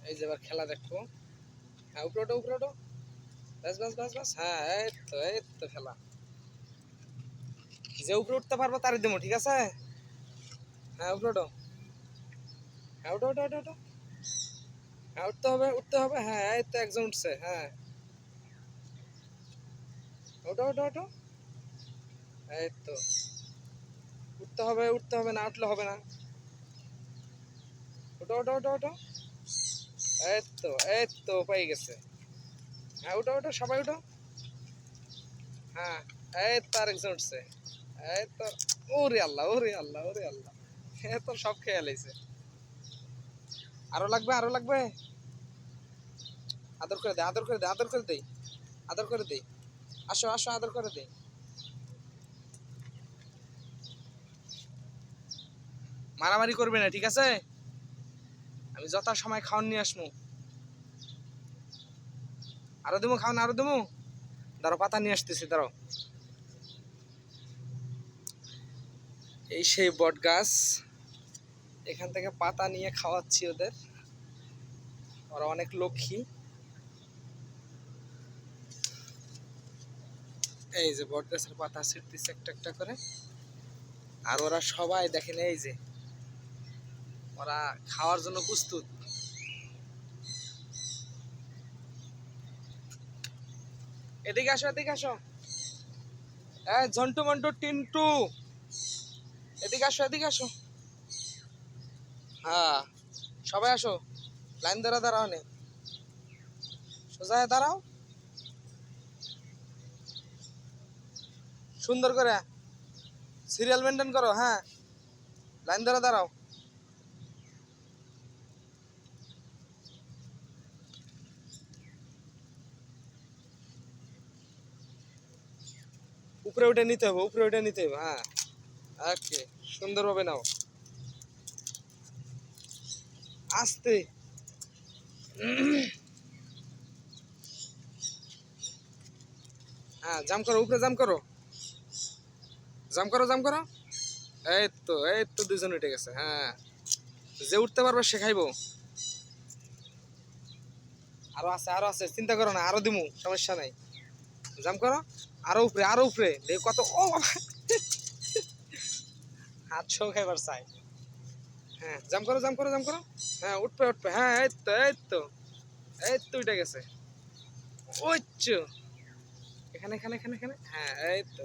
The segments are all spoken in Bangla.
এই যে এবার খেলা দেখো। হ্যাঁ উপরে ওঠো উপরে ওঠো। বাস বাস বাস বাস। হ্যাঁ এই তো খেলা। যে উপরে উঠতে পারবো তারই দেবো, ঠিক আছে? হ্যাঁ উপরে ওঠো। হ্যাঁ ওঠো ওঠো ওঠো ওঠো। হ্যাঁ উঠতে হবে উঠতে হবে। হ্যাঁ এই তো একজন উঠছে। হ্যাঁ ওঠো ওঠো ওঠো। এই তো উঠতে হবে, না উঠলে হবে না। ওঠো ওঠো ওঠো ওঠো। এই তো পেয়ে গেছে। হ্যাঁ ওঠো ওঠো সবাই ওঠো। হ্যাঁ এই তো আরেকজন উঠছে। এই তো। ওরে আল্লাহ ওরে আল্লাহ ওরে আল্লাহ। এ তো সব খেয়ে লাইছে। আরো লাগবে আরো লাগবে। আদর করে দে আদর করে দে আদর করে দেই আদর করে দেই। আসো আসো আদর করে দেই। মারামারি করবে না, ঠিক আছে? আমি যথা সময় খাওয়ান নিয়ে আসবো। আরো দেবো খাওয়ান আরো দেবো। দাঁড়াও পাতা নিয়ে আসতেছি দাঁড়াও। এই সেই বট গাছ, এখান থেকে পাতা নিয়ে খাওয়াচ্ছি ওদের। ওরা অনেক লক্ষ্মী। এই যে বট গাছের পাতা ছিঁড়তেছে একটা একটা করে। আর ওরা সবাই দেখেন এই যে ওরা খাওয়ার জন্য প্রস্তুত। এদিকে আসো এদিকে আসো। ঝন্টু মন্টু টিন্টু, এদিকে আসো এদিকে আসো। হ্যাঁ সবাই আসো। লাইন ধরে দাঁড়াও নে, সোজা হয়ে দাঁড়াও সুন্দর করে। সিরিয়াল মেনটেন করো। হ্যাঁ লাইন ধরে দাঁড়াও। উপরে উঠে নিতে হবে উপরে উঠে নিতে হবে। হ্যাঁ ওকে সুন্দরভাবে নাও আস্তে। হ্যাঁ জাম করো উপরে জাম করো জাম করো জাম করো। এই তো দুজন উঠে গেছে। হ্যাঁ যে উঠতে পারবে সে খাইবো। আরো আছে চিন্তা করো না, আরো দিমু সমস্যা নাই। জাম করো আরো উপরে দেখ কত। ও বাবা, হাত সহ খাইবার চাই। হ্যাঁ জাম করো জাম করো জাম করো। হ্যাঁ উঠবে উঠবে। হ্যাঁ এই তো উঠে গেছে। ওই চো, এখানে এখানে এখানে এখানে। হ্যাঁ এই তো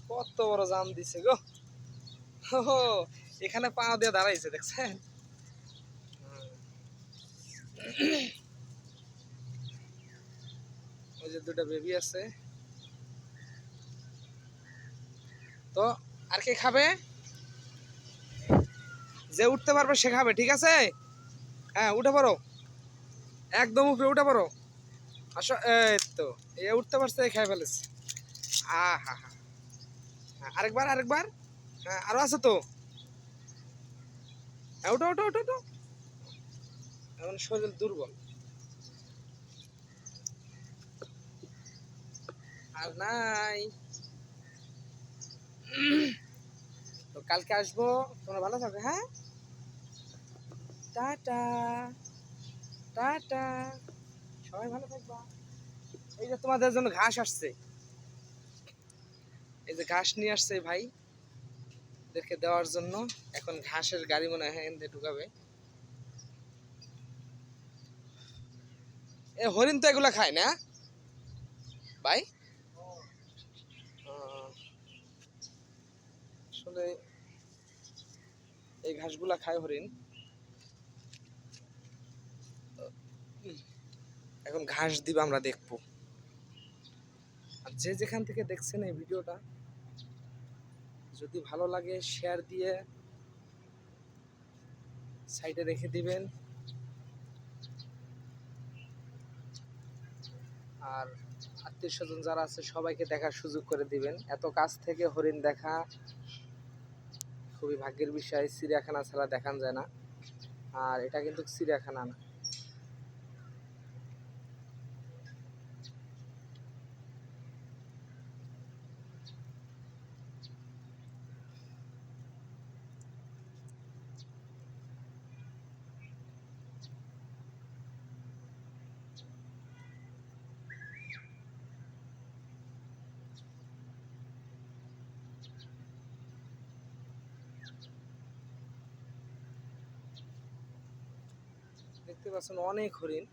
কত বড় জাম দিছে গো। ও এখানে পা দিয়ে দাঁড়াইছে দেখছেন। ওই যে দুটা বেবি আছে। তো আর কে খাবে? যে উঠতে পারবে সে খাবে, ঠিক আছে? হ্যাঁ উঠে পড়ো, একদম উপরে উঠে পড়ো। আসো এই তো, এ উঠতে পারছে খেয়ে ফেলেছে। হা হা। আরেকবার আরেকবার। হ্যাঁ আরো আছে তো। হ্যাঁ ওঠো ওঠো ওঠো ওঠো। এখন শরীর দুর্বল আর নাই। তো কালকে আসবো, তোমরা ভালো থাকবে। হ্যাঁ টাটা টাটা, সবাই ভালো থাকবা। এই যে তোমাদের জন্য ঘাস আসছে, এই যে ঘাস নিয়ে আসছে ভাই দেখে দেওয়ার জন্য। এখন ঘাসের গাড়ি মনে হয় এনে ঢুকাবে। এ হরিণ তো এগুলা খায় না ভাই? আসলে এই ঘাসগুলা খায় হরিণ। এখন ঘাস দিব আমরা দেখবো। আর যে যেখান থেকে দেখছেন এই ভিডিওটা, যদি ভালো লাগে শেয়ার দিয়ে সাইডে রেখে দিবেন। আর আত্মীয় স্বজন যারা আছে সবাইকে দেখার সুযোগ করে দিবেন। এত কাছ থেকে হরিণ দেখা খুবই ভাগ্যের বিষয়, চিড়িয়াখানা ছাড়া দেখান যায় না। আর এটা কিন্তু চিড়িয়াখানা না। দেখতে পাচ্ছেন অনেক হরিণ।